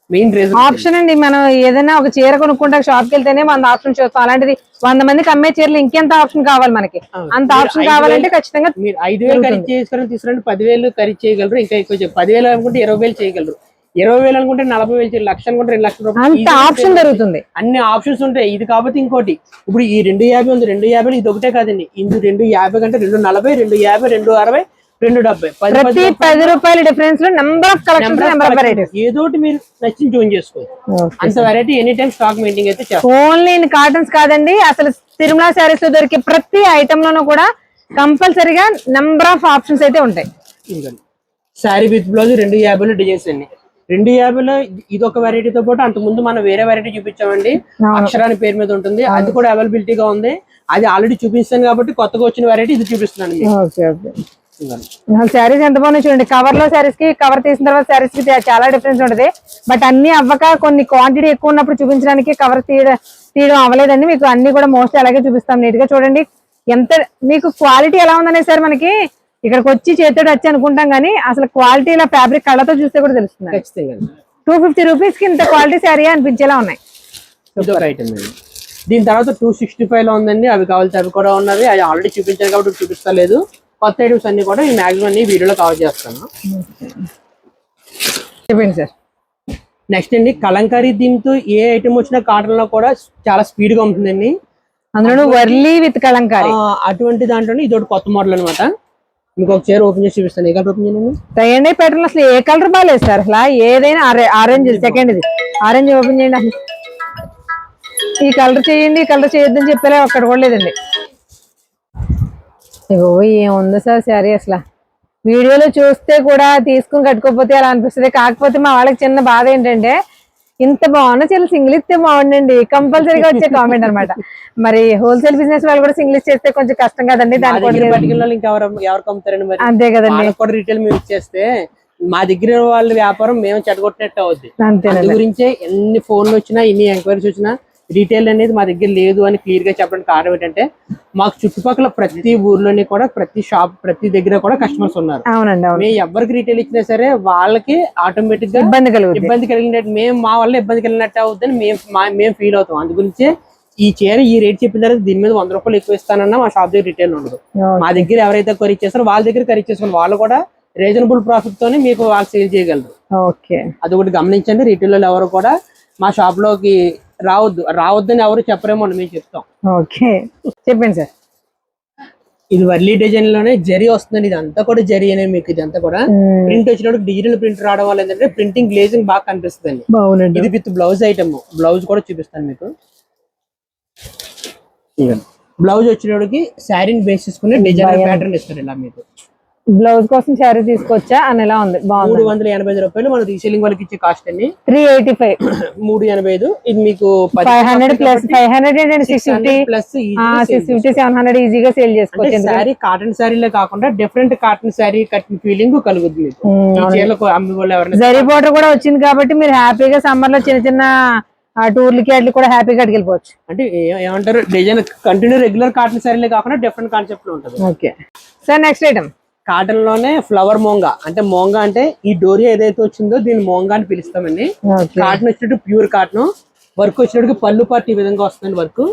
Main reason. ఆప్షన్ అండి, మనం ఏదైనా ఒక చీర కొనుక్కుంటే షాప్ కి వెళ్తేనే 100 ఆప్షన్ చూస్తాం. అలాంటిది 100 మందికి అమ్మే చీరలు ఇంకెంత ఆప్షన్ కావాలి మనకి? అంత ఆప్షన్ కావాలంటే ఖచ్చితంగా మీరు 5,000 ఖరీదు చేసుకుని తీసుకురండి, 10,000 ఖరీదు చేయగలరు. ఇంకా ఎక్కువ 10,000 అనుకుంటే 20,000 చేయగలరు, 20,000 అనుకుంటే 40,000 చేయగలరు, 1,00,000 అనుకుంటే 2,00,000 రూపాయలు. అంత ఆప్షన్ దొరుకుతుంది. అన్ని ఆప్షన్స్ ఉంటాయి. ఇది కాబట్టి ఇంకోటి ఇప్పుడు ఈ 250 ఉంది, 250 ఇది ఒకటే కాదండి. ఇందు 250 కంటే 240, 250, 260, 270, ప్రతి 10 రూపాయల డిఫరెన్స్ లో number of collections, number of varieties. ఏదో ఒకటి మీరు నచ్చింది జాయిన్ చేసుకోవచ్చు. అంత variety any time stock maintain అయితే చేస్తాం. ఓన్లీ ఇన్ కాటన్స్ కాదండి, అసలు తిరుమల శారీస్ లో దొరికే ప్రతి ఐటమ్ లోనూ కూడా కంపల్సరీగా నెంబర్ ఆఫ్ ఆప్షన్స్ అయితే ఉంటాయి. శారీ విత్ బ్లౌజ్ 250 డిజైన్స్ అండి. 250లో ఇది ఒక వెరైటీతో పాటు అంతకుముందు మనం వేరే వెరైటీ చూపించామండి, అక్షరాని పేరు మీద ఉంటుంది. అది కూడా అవైలబిలిటీగా ఉంది. అది ఆల్రెడీ చూపిస్తాను కాబట్టి కొత్తగా వచ్చిన వెరైటీ ఇది చూపిస్తున్నాను. శారీస్ ఎంత బాగున్నాయి చూడండి. కవర్ లో శారీస్ కి, కవర్ తీసిన తర్వాత శారీస్ కి చాలా డిఫరెన్స్ ఉంటుంది. బట్ అన్ని అవ్వక కొన్ని క్వాంటిటీ ఎక్కువ ఉన్నప్పుడు చూపించడానికి కవర్ తీయడం అవ్వలేదండి. మీకు అన్ని కూడా మోస్ట్లీ అలాగే చూపిస్తాం. నీట్ గా చూడండి ఎంత మీకు క్వాలిటీ ఎలా ఉందనే సార్ మనకి ఇక్కడికి వచ్చి చేతితో వచ్చి అనుకుంటాం కానీ అసలు క్వాలిటీ ఇలా ఫ్యాబ్రిక్ కళ్ళతో చూస్తే కూడా తెలుస్తుంది. 250 రూపీస్ కి ఇంత క్వాలిటీ శారీ అనిపించేలా ఉన్నాయి. దీని తర్వాత 265 లో ఉందండి. అవి కావాల్సి అవి కూడా ఉన్నది. అది ఆల్రెడీ చూపించాను కాబట్టి చూపిస్తలేదు. కొత్త ఐటమ్స్ అన్ని కూడా ఈ మాక్సిమం అన్ని వీడియోలో కవర్ చేస్తాను. చెప్పండి సార్. నెక్స్ట్ అండి కలంకారీ దీంతో ఏ ఐటమ్ వచ్చినా కాటన్ లో కూడా చాలా స్పీడ్ గా ఉంటుందండి. అందులో వర్లీ విత్ కలంకారీ అటువంటి దాంట్లో ఇది ఒకటి కొత్త మోడల్ అనమాట. మీకు ఒక చీర ఓపెన్ చేసి చూపిస్తాను. ఏ కలర్ ఓపెన్ చేయండి? తయండి ప్యాటర్న్ అసలు ఏ కలర్ బాగాలేదు సార్. అసలు ఏదైనా ఆరెంజ్, సెకండ్ ఇది ఆరెంజ్ ఓపెన్ చేయండి. అసలు ఈ కలర్ చేయండి, ఈ కలర్ చేయొద్దని చెప్పారా ఒక్కటి కూడా లేదండి. ఏముంది సార్ శారీ అసలు వీడియోలో చూస్తే కూడా తీసుకుని కట్టుకోకపోతే అలా అనిపిస్తుంది. కాకపోతే మా వాళ్ళకి చిన్న బాధ ఏంటంటే ఇంత బాగున్న చీరలు సింగిల్ ఇస్తే బాగుండండి కంపల్సరీగా వచ్చే కామెంట్ అనమాట. మరి హోల్సేల్ బిజినెస్ వాళ్ళు కూడా సింగిల్ చేస్తే కొంచెం కష్టం కదండి. అంతే కదండి. రీటైల్ మేము ఇచ్చేస్తే మా దగ్గర వాళ్ళ వ్యాపారం మేము చెడగొట్టినట్టు అవుద్ది. అంతే గురించే ఎన్ని ఫోన్లు వచ్చినా ఎన్ని ఎంక్వైరీస్ వచ్చినా రీటైల్ అనేది మా దగ్గర లేదు అని క్లియర్ గా చెప్పడానికి కారణం ఏంటంటే మాకు చుట్టుపక్కల ప్రతి ఊర్లోని కూడా ప్రతి షాప్ ప్రతి దగ్గర కూడా కస్టమర్స్ ఉన్నారు. మేము ఎవరికి రీటైల్ ఇచ్చినా సరే వాళ్ళకి ఆటోమేటిక్ గా ఇబ్బంది కలిగినట్టు మేము మా వల్ల ఇబ్బంది కలిగినట్టు అవుతుందని మేము ఫీల్ అవుతాం. అందు గురించి ఈ చీర ఈ రేట్ చెప్పిన తర్వాత దీని మీద 100 రూపాయలు ఎక్కువ ఇస్తానన్నా మా షాప్ దగ్గర రిటైల్ ఉండదు. మా దగ్గర ఎవరైతే ఖరీదు చేస్తారో వాళ్ళ దగ్గర ఖరీదు చేసుకుని వాళ్ళు కూడా రీజనబుల్ ప్రాఫిట్ తోనే మీకు వాళ్ళు సేల్ చేయగలరు. అది ఒకటి గమనించండి. రీటైల్ లో ఎవరు కూడా మా షాప్ లోకి రావద్దని ఎవరు చెప్పరేమో మేము చెప్తాం. చెప్పండి సార్. ఇది వర్లీ డిజైన్ లోనే జరీ వస్తుందండి. ఇదంతా కూడా జరీ అనే మీకు ఇదంతా కూడా ప్రింట్ వచ్చినప్పుడు డిజిటల్ ప్రింట్ రావడం వల్ల ఏంటంటే ప్రింటింగ్ గ్లేజింగ్ బాగా కనిపిస్తుంది. ఇది విత్ బ్లౌజ్ ఐటమ్. బ్లౌజ్ కూడా చూపిస్తాను మీకు. బ్లౌజ్ వచ్చినప్పటికి శారీని బేస్ చేసుకుని డిజైన్ ప్యాటర్న్ ఇస్తారు. ఇలా మీకు బ్లౌజ్ కోసం శారీ తీసుకొచ్చా అని ఎలా ఉంది. 385 రూపాయలు మన రీసేలింగ్ వాళ్ళకి ఇచ్చే కాస్ట్ అండి. 385 385. ఇది మీకు 500 ప్లస్ 500 అండ్ 650 ప్లస్ 650 700 ఈజీగా సేల్ చేసుకోవచ్చు. శారీ కాటన్ శారీలే కాకుండా డిఫరెంట్ కాటన్ శారీ కట్టిన ఫీలింగ్ కలుగుతుంది మీకు. ఈ చీరలకు అమ్మే వాళ్ళు ఎవరైనా జరీ బోర్డర్ కూడా వచ్చింది కాబట్టి మీరు హ్యాపీగా సమ్మర్ లో చిన్న చిన్న టూర్లకి అట్లా కూడా హ్యాపీగా అడిగిపోవచ్చు. అంటే ఏమంటారు డిజైన్ కంటిన్యూ రెగ్యులర్ కాటన్ శారీలే కాకుండా డిఫరెంట్ కాన్సెప్ట్ లో ఉంటుంది. Okay sir. Next item cotton లోనే ఫ్లవర్ మోంగా. అంటే మోంగా అంటే ఈ డోరియా ఏదైతే వచ్చిందో దీన్ని మోంగా అని పిలుస్తామండి. కాటన్ వచ్చినట్టు ప్యూర్ కాటన్. వర్క్ వచ్చినట్టుకి పళ్ళు పార్ట్ ఈ విధంగా వస్తుంది వర్క్.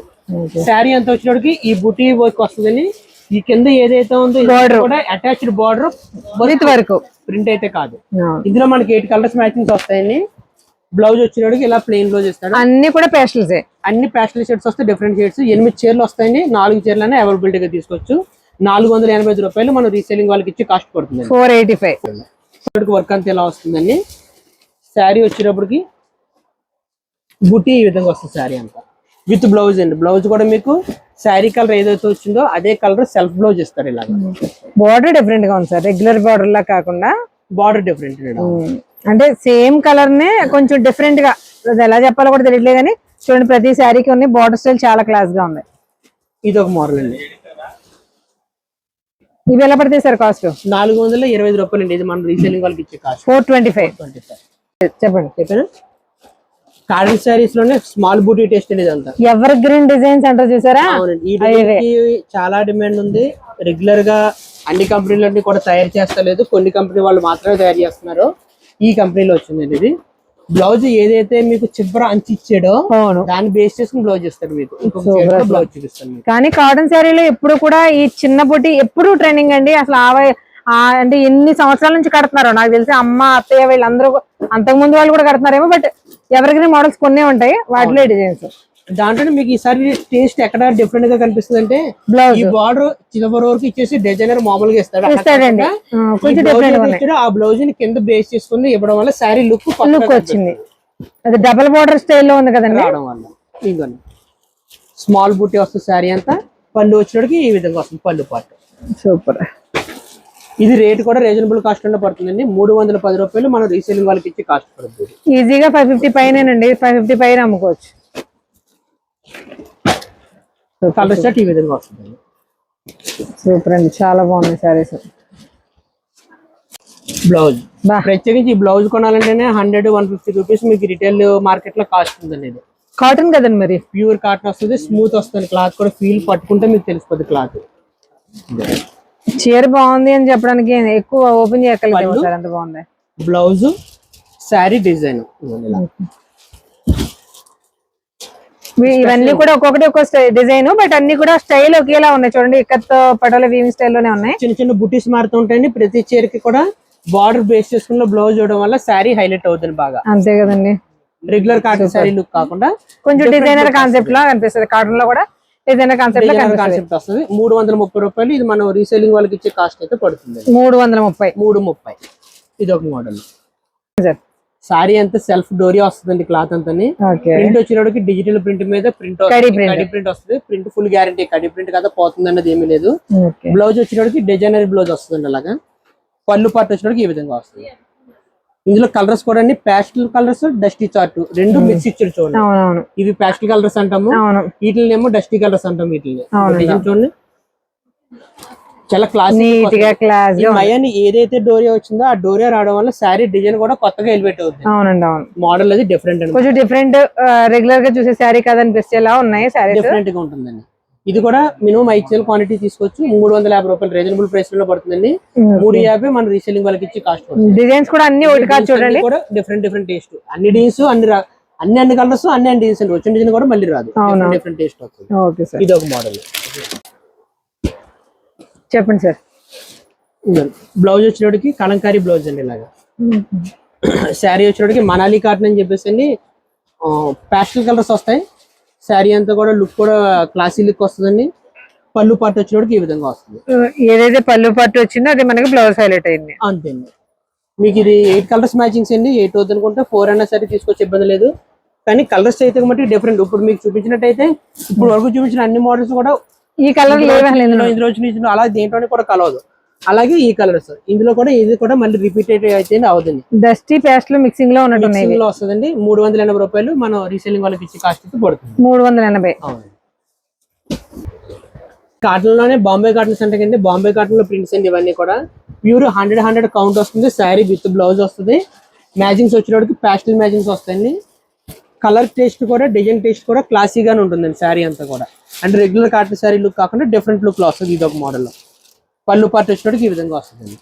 శారీ అంతా వచ్చినట్టుకి ఈ బుటీ వర్క్ వస్తుందని. ఈ కింద ఏదైతే ఉందో కూడా అటాచ్డ్ బార్డర్ వర్క్ ప్రింట్ అయితే కాదు. ఇందులో మనకి 8 కలర్స్ మ్యాచింగ్స్ వస్తాయండి. బ్లౌజ్ వచ్చినట్టుకి ఇలా ప్లెయిన్ బ్లౌజ్ ఇస్తాడు. అన్ని కూడా పేస్టల్స్. అన్ని పేస్టల్ షేడ్స్ వస్తాయి. డిఫరెంట్ షేడ్స్ 8 చీరలు వస్తాయండి. 4 చీరలనే అవైలబిలిటీగా తీసుకోవచ్చు. 485 రూపాయలు మనం రీసేలింగ్ వాళ్ళకి ఇచ్చి కాస్ట్ పడుతుంది. 485 వర్క్ అంతా ఎలా వస్తుందండి. శారీ వచ్చేటప్పటికి బుటీ ఈ విధంగా వస్తుంది. శారీ అంతా విత్ బ్లౌజ్ అండి. బ్లౌజ్ కూడా మీకు శారీ కలర్ ఏదైతే వచ్చిందో అదే కలర్ సెల్ఫ్ బ్లౌజ్ ఇస్తారు. ఇలా బార్డర్ డిఫరెంట్ గా ఉంది సార్. రెగ్యులర్ బార్డర్ లా కాకుండా బార్డర్ డిఫరెంట్. అంటే సేమ్ కలర్ నే కొంచెం డిఫరెంట్ గా ఎలా చెప్పాలో కూడా తెలియట్లేదు కానీ చూడండి ప్రతి శారీకి ఉన్నాయి. బార్డర్ స్టైల్ చాలా క్లాస్ గా ఉంది. ఇది ఒక మోడల్ అండి. ఇవి ఎలా పడతాయి సార్ కాస్ట్? 425 రూపాయలు అండి. ఇది మనం రీసేలింగ్ వాళ్ళకి ఇచ్చే కాస్ట్ 425. చెప్పండి. కాటన్ శారీస్ లోనే స్మాల్ బూటీ టేస్ట్ అనేది అంతా ఎవర్ గ్రీన్ డిజైన్స్ అంటారు చూసారా. ఈ డిజైన్ చాలా డిమాండ్ ఉంది. రెగ్యులర్ గా అన్ని కంపెనీలన్నీ కూడా తయారు చేస్తలేదు. కొన్ని కంపెనీ వాళ్ళు మాత్రమే తయారు చేస్తున్నారు. ఈ కంపెనీలో వచ్చింది ఇది. బ్లౌజ్ ఏదైతే మీకు చివర అంచి ఇచ్చాడో అవును. దాన్ని బేస్ చేసుకుని బ్లౌజ్ ఇస్తాడు మీకు. బ్లౌజ్ చూపిస్తాను మీకు. కానీ కాటన్ శారీలో ఎప్పుడు కూడా ఈ చిన్న బుట్టి ఎప్పుడు ట్రెండింగ్ అండి. అసలు అంటే ఎన్ని సంవత్సరాల నుంచి కడుతున్నారు నాకు తెలిసి అమ్మ అత్తయ్య వీళ్ళందరూ అంతకు ముందు వాళ్ళు కూడా కడుతున్నారేమో. బట్ ఎవరికైనా మోడల్స్ కొన్నే ఉంటాయి వాటిలో డిజైన్స్. దాంట్లో మీకు ఈసారి టేస్ట్ ఎక్కడ డిఫరెంట్ గా కనిపిస్తుంది అంటే ఈ బార్డర్ చివరి వరకు ఇచ్చేసి డిజైనర్ మామూలుగా ఇస్తాడండి. కొంచెం డిఫరెంట్ ఆ బ్లౌజ్ ని కింద బేస్ చేసుకుని ఇవ్వడం వల్ల శారీ లుక్ వచ్చింది. అది డబుల్ బార్డర్ స్టైల్లో ఉంది కదండి. రావడం వల్ల ఇంకొన్ని స్మాల్ బూటీ వస్తుంది శారీ అంతా. పళ్ళు వచ్చినడికి ఈ విధంగా వస్తుంది పళ్ళు పాటు. సూపర్. ఇది రేట్ కూడా రీజనబుల్ కాస్ట్ లో పడుతుందండి. 310 రూపాయలు మనం రీసేలింగ్ వాళ్ళకి ఇచ్చి కాస్ట్ పడుతుంది. ఈజీగా 550 పైనండి. 550 పైన అమ్ముకోవచ్చు. కలర్ షర్ట్ ఈ విధంగా వస్తుంది. సూపర్ అండి, చాలా బాగుంది సారీస్. బ్లౌజ్ ప్రత్యేకించి ఈ బ్లౌజ్ కొనాలంటేనే 100-150 రూపీస్ మీకు రిటైల్ మార్కెట్ లో కాస్ట్ ఉందండి. ఇది కాటన్ కదండి, మరి ప్యూర్ కాటన్ వస్తుంది. స్మూత్ వస్తుంది. క్లాత్ కూడా ఫీల్ పట్టుకుంటే మీకు తెలిసిపోతుంది క్లాత్. చీర బాగుంది అని చెప్పడానికి ఎక్కువ ఓపెన్ చేయగలదు సార్, అంత బాగుంది. బ్లౌజ్ శారీ డిజైన్ ఇవన్నీ కూడా ఒక్కొక్కటి ఒక్కొక్క డిజైన్, బట్ అన్ని కూడా స్టైల్ ఒకేలా ఉన్నాయి. చూడండి, ఇక్కత్ పటోల వీవింగ్ స్టైల్లోనే ఉన్నాయి. చిన్న చిన్న బుటీస్ మారుతుంటాయండి. ప్రతి చీరకి కూడా బార్డర్ బేస్ చేసుకున్న బ్లౌజ్ ఇవ్వడం వల్ల శారీ హైలైట్ అవుతుంది బాగా. అంతే కదండి, రెగ్యులర్ కాటన్ శారీ లుక్ కాకుండా కొంచెం డిజైనర్ కాన్సెప్ట్ లా కనిపిస్తుంది. కాటన్ లో కూడా డిజైనర్ కాన్సెప్ట్ వస్తుంది. 330 రూపాయలు. ఇది మనం రీసేలింగ్ వాళ్ళకి ఇచ్చే కాస్ట్ అయితే పడుతుంది 330. ఇది ఒక మోడల్. సారీ అంతా సెల్ఫ్ డోరియా వస్తుంది క్లాత్ అంతా. ప్రింట్ వచ్చినప్పటికి డిజిటల్ ప్రింట్ మీద ప్రింట్ వస్తుంది. Print full guarantee. కడి ప్రింట్ కదా పోతుంది అన్నది ఏమీ లేదు. బ్లౌజ్ వచ్చినప్పటికి డిజైనర్ బ్లౌజ్ వస్తుంది అలాగా. పళ్ళు పార్ట్ వచ్చినప్పటికి ఈ విధంగా వస్తుంది. ఇందులో కలర్స్ కూడా ప్యాస్టల్ కలర్స్, డస్టీ చార్ట్ రెండు మిక్స్ ఇచ్చాడు చూడండి. ఇవి ప్యాస్టల్ కలర్స్ అంటాము, వీటినేమో డస్టీ కలర్స్ అంటాం. వీటిని చూడండి, చాలా క్లాస్ మయాన్ని ఏదైతే డోరియా వచ్చిందో ఆ డోరియా రావడం వల్ల శారీ డిజైన్ కూడా కొత్తగా ఎలివేట్ అవుతుంది. అవునండి, అవును. మోడల్ అది డిఫరెంట్ అండి, కొంచెం డిఫరెంట్. రెగ్యులర్ గా చూసే శారీ కదనిపిస్తేలా ఉన్నాయి. డిఫరెంట్ గా ఉంటుందండి. ఇది కూడా మినిమం 5 కిలోల క్వాంటిటీ తీసుకోవచ్చు. 350 రూపాయలు రీజనబుల్ ప్రైస్ లో పడుతుందండి. 350 మన రీసేలింగ్ వాళ్ళకి ఇచ్చి కాస్ట్. డిజైన్స్ కూడా అన్ని ఒకటి కాదు చూడండి, కూడా డిఫరెంట్ టేస్ట్. అన్ని డిజైన్స్ అన్ని కలర్స్ అన్ని డిజైన్స్ అండి. వచ్చిన డిజైన్ కూడా మళ్ళీ రాదు, డిఫరెంట్ టేస్ట్ వస్తుంది. ఇది ఒక మోడల్. చెప్పండి సార్. బ్లౌజ్ వచ్చినోడికి కలంకారీ బ్లౌజ్ అండి ఇలాగా. శారీ వచ్చినోడికి మనాలి కాటన్ అని చెప్పేసి అండి ప్యాస్టల్ కలర్స్ వస్తాయి. శారీ అంతా కూడా లుక్ కూడా క్లాసీ లుక్ వస్తుందండి. పళ్ళు పార్ట్ వచ్చినోడికి ఈ విధంగా వస్తుంది. ఏదైతే పళ్ళు పార్ట్ వచ్చిందో అది మనకి బ్లౌజ్ హైలైట్ అయింది. అంతేండి. మీకు ఇది 8 కలర్స్ మ్యాచింగ్స్ అండి. 8 అవుతుంది అనుకుంటే 4 అయినా సరే తీసుకొచ్చే ఇబ్బంది లేదు. కానీ కలర్స్ అయితే మట్టి డిఫరెంట్. ఇప్పుడు మీకు చూపించినట్టయితే ఇప్పుడు వరకు చూపించిన అన్ని మోడల్స్ కూడా ఈ కలర్ ఇందులో అలా దేంట్లో కూడా కలవదు. అలాగే ఈ కలర్స్ ఇందులో కూడా ఇది కూడా మళ్ళీ రిపీటెడ్ అయితే అవుతుంది. డస్టీ పేస్ట్ మిక్సింగ్ లో ఉన్నట్టు వస్తుందండి. 380 రూపాయలు మనం రీసేలింగ్ వాళ్ళకి ఇచ్చే కాస్ట్ అయితే పడుతుంది. 380. కాటన్ లోనే బాంబే కాటన్స్ అంటే బాంబే కాటన్ లో ప్రింట్స్ అండి. ఇవన్నీ కూడా ప్యూర్ 100 కౌంట్ వస్తుంది. శారీ విత్ బ్లౌజ్ వస్తుంది. మ్యాచింగ్స్ వచ్చినప్పటికి ప్యాస్టల్ మ్యాచింగ్స్ వస్తాయండి. కలర్ టేస్ట్ కూడా డిజైన్ టేస్ట్ కూడా క్లాసీగానే ఉంటుందండి. శారీ అంతా కూడా అంటే రెగ్యులర్ కాటన్ శారీ లుక్ కాకుండా డిఫరెంట్ లుక్ లో వస్తుంది. ఇది ఒక మోడల్ లో పళ్ళు పార్ట్ వచ్చినప్పటికి ఈ విధంగా వస్తుంది.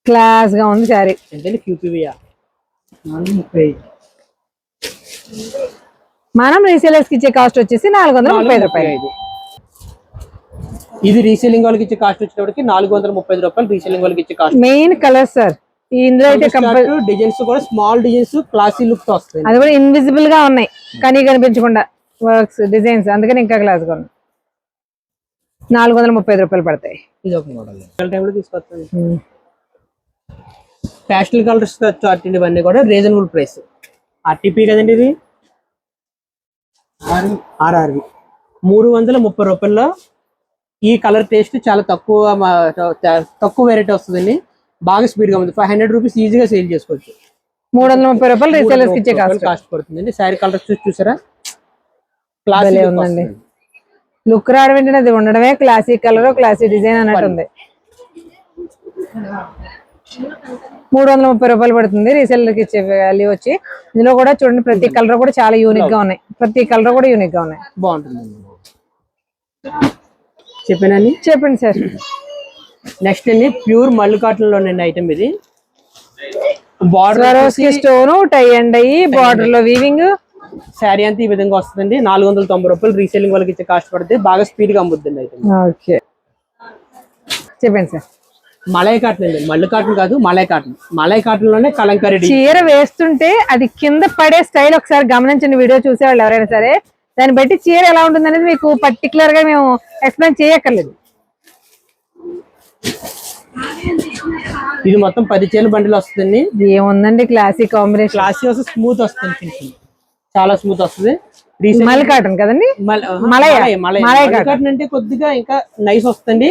క్లాస్ గా ఉంది శారీ. అంటే క్యూపీవియా మనం రీసేలర్స్ కి ఇచ్చే కాస్ట్ వచ్చేసి 430 రూపాయలు. ఇది రీసేలింగ్ వాళ్ళకి ఇచ్చే కాస్ట్ వచ్చేటప్పటికి 430 రూపాయలు. రీసేలింగ్ వాళ్ళకి ఇచ్చే కాస్ట్. Main colour sir. ఇందులో అయితే డిజైన్స్ కూడా స్మాల్ డిజైన్స్ క్లాసీ లుక్ తో వస్తాయి. అది కూడా ఇన్విజిబుల్ గా ఉన్నాయి కానీ కనిపించకుండా వర్క్స్ డిజైన్స్. అందుకని ఇంకా క్లాస్ గా ఉన్నాయి. 430 రూపాయలు పడతాయి. ఇది ఒక మోడల్ టైంలో తీసుకొస్తాను. ప్యాస్టల్ కలర్స్ చార్ట్ ఇవన్నీ కూడా రీజనబుల్ ప్రైస్. ఆర్టీపీ కదండి ఇది. ఆర్ఆర్వి 330 రూపాయల్లో ఈ కలర్ టేస్ట్ చాలా తక్కువ వెరైటీ వస్తుందండి. బాగా స్పీడ్ గా ఉంది. 500 రూపీస్ ఈజీగా సేల్ చేసుకోవచ్చు. 330 రూపాయలు రీసేలర్స్ కి ఇచ్చే కాస్ట్ పడుతుందండి. శారీ కలర్ చూసారా, క్లాస్ ఉందండి. లుక్ రావడం ఏంటంటే అది ఉండడమే క్లాసిక్ కలర్, క్లాసిక్ డిజైన్ అన్నట్టు ఉంది. 330 రూపాయలు పడుతుంది రీసేలర్ కి ఇచ్చే వాల్యూ వచ్చి. ఇందులో కూడా చూడండి ప్రతి కలర్ కూడా చాలా యూనిక్ గా ఉన్నాయి. ప్రతి కలర్ కూడా యూనిక్ గా ఉన్నాయి. బాగుంటుంది. చెప్పండి సార్. నెక్స్ట్ అండి ప్యూర్ మల్లు కాటన్ లోనండి ఐటమ్ ఇది. బార్డర్ స్టోన్ టై అండ్ అయ్యి బార్డర్ లో వీవింగ్. శారీ అంతా ఈ విధంగా వస్తుందండి. 490 రూపాయలు రీసేలింగ్ వాళ్ళకి ఇచ్చే కాస్ట్ పడితే బాగా స్పీడ్ గా అమ్ముద్దండి అయితే. ఓకే చెప్పండి సార్. మలై కాటన్ అండి, మల్లు కాటన్ కాదు, మలై కాటన్. మలై కాటన్ లోనే కలంకారీ చీర వేస్తుంటే అది కింద పడే స్టైల్ ఒకసారి గమనించండి, వీడియో చూసేవాళ్ళు ఎవరైనా సరే. దాన్ని బట్టి చీర ఎలా ఉంటుంది అనేది మీకు పర్టికులర్ గా మేము ఎక్స్ప్లెయిన్ చేయక్కర్లేదు. ఇది మొత్తం 10 చీరల బండిల్ వస్తుంది. ఏముందండి క్లాసిక్ కాంబినేషన్. క్లాసీ వస్తే స్మూత్ వస్తుంది, చాలా స్మూత్ వస్తుంది. మల్ కాటన్ కదండి, మలై కాటన్ అంటే కొద్దిగా ఇంకా నైస్ వస్తుంది.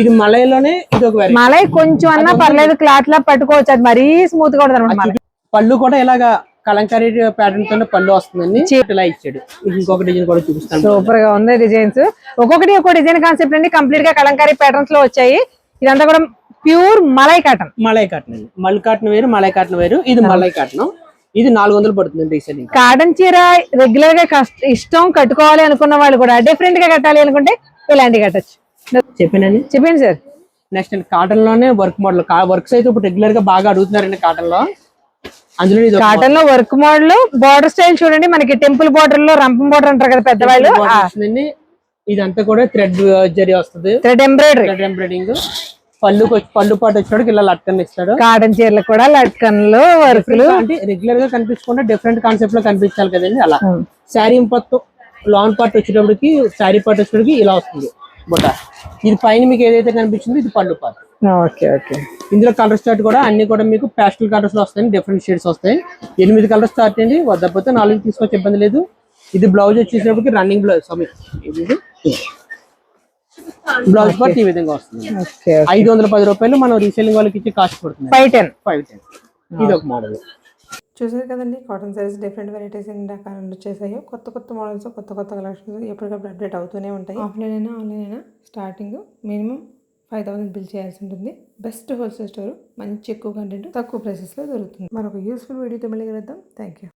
ఇది మలైలోనే ఇది ఒక మలై కొంచెం అన్నా పర్లేదు, క్లాత్ లా పట్టుకోవచ్చు, అది మరీ స్మూత్ గా ఉంటుంది. పళ్ళు కూడా ఇలాగా కలంకారీ ప్యాటర్న్ తోనే పళ్ళు వస్తుందండి. ఇలా ఇచ్చాడు. ఇంకొక డిజైన్ కూడా చూపిస్తాను. సూపర్ గా ఉంది డిజైన్స్, ఒక్కొక్కటి ఒక్కో డిజైన్ కాన్సెప్ట్ అండి. కంప్లీట్ గా కలంకారీ ప్యాటర్న్స్ లో వచ్చాయి. ఇదంతా కూడా pure malai cotton. Malai cotton అండి, మల్ కాటన్ వేరు, మలై కాటన్ వేరు. ఇది మలై కాటన్. ఇది 400 పడుతుంది రీసెల్లింగ్. కాటన్ చీర రెగ్యులర్ గా ఇష్టం కట్టుకోవాలి అనుకున్న వాళ్ళు కూడా డిఫరెంట్ గా కట్టాలి అనుకుంటే ఇలాంటి కట్టచ్చు. చెప్పండి సార్. నెక్స్ట్ అండి కాటన్ లోనే వర్క్ మోడల్. వర్క్స్ అయితే ఇప్పుడు రెగ్యులర్ గా బాగా అడుగుతున్నారండి కాటన్ లో. అందులో కాటన్ లో వర్క్ మోడల్, బార్డర్ స్టైల్ చూడండి. మనకి టెంపుల్ బార్డర్ లో రంపం బార్డర్ అంటారు కదా పెద్దవాళ్ళు. ఇదంతా కూడా థ్రెడ్ జరీ వస్తుంది, థ్రెడ్ ఎంబ్రాయిడింగ్. పళ్ళు పాటు వచ్చాడు ఇలా లట్కన్ ఇస్తాడు. కాటన్ చీరలు కూడా లట్కన్లు వర్క్లు అంటే రెగ్యులర్ గా కనిపించకుండా డిఫరెంట్ కాన్సెప్ట్ లో కనిపించాలి కదండి అలా. శారీ మొత్తం లాంగ్ పార్ట్ వచ్చేటప్పటికి, శారీ పార్ట్ వచ్చేటప్పటికి ఇలా వస్తుంది బుట్ట. ఇది పైన మీకు ఏదైతే కనిపించిందో ఇది పళ్ళు పార్ట్. Okay okay. ఇందులో కలర్ స్టార్ట్ కూడా అన్ని కూడా మీకు ప్యాస్టల్ కలర్స్ లో వస్తాయి, డిఫరెంట్ షేడ్స్ వస్తాయి. 8 కలర్ స్టార్ట్ అండి, వద్దపోతే 4 తీసుకొచ్చి ఇబ్బంది లేదు. ఇది బ్లౌజ్ వచ్చేటప్పటికి రన్నింగ్ బ్లౌజ్. బ్లౌజ్ పార్ట్ ఈ విధంగా వస్తుంది. 510 రూపాయలు మనం రీసేలింగ్ వాళ్ళకి ఇచ్చే కాస్ట్ పడుతుంది. 510. ఇది ఒక మోడల్. చూసారు కదండి, కాటన్ సారీస్ డిఫరెంట్ వెరైటీస్ ఎన్ని రకాలు వచ్చేసాయో. కొత్త మోడల్స్, కొత్త కలెక్షన్స్ ఎప్పటికప్పుడు అప్డేట్ అవుతూనే ఉంటాయి. ఆఫ్లైన్ అయినా ఆన్లైన్ అయినా స్టార్టింగ్ మినిమం 5000 బిల్ చేయాల్సి ఉంటుంది. బెస్ట్ హోల్సేల్ స్టోర్, మంచి ఎక్కువ కంటెంట్ తక్కువ ప్రైసెస్లో దొరుకుతుంది. మరొక యూస్ఫుల్ వీడియోతో మళ్ళీ కలుద్దాం. Thank you.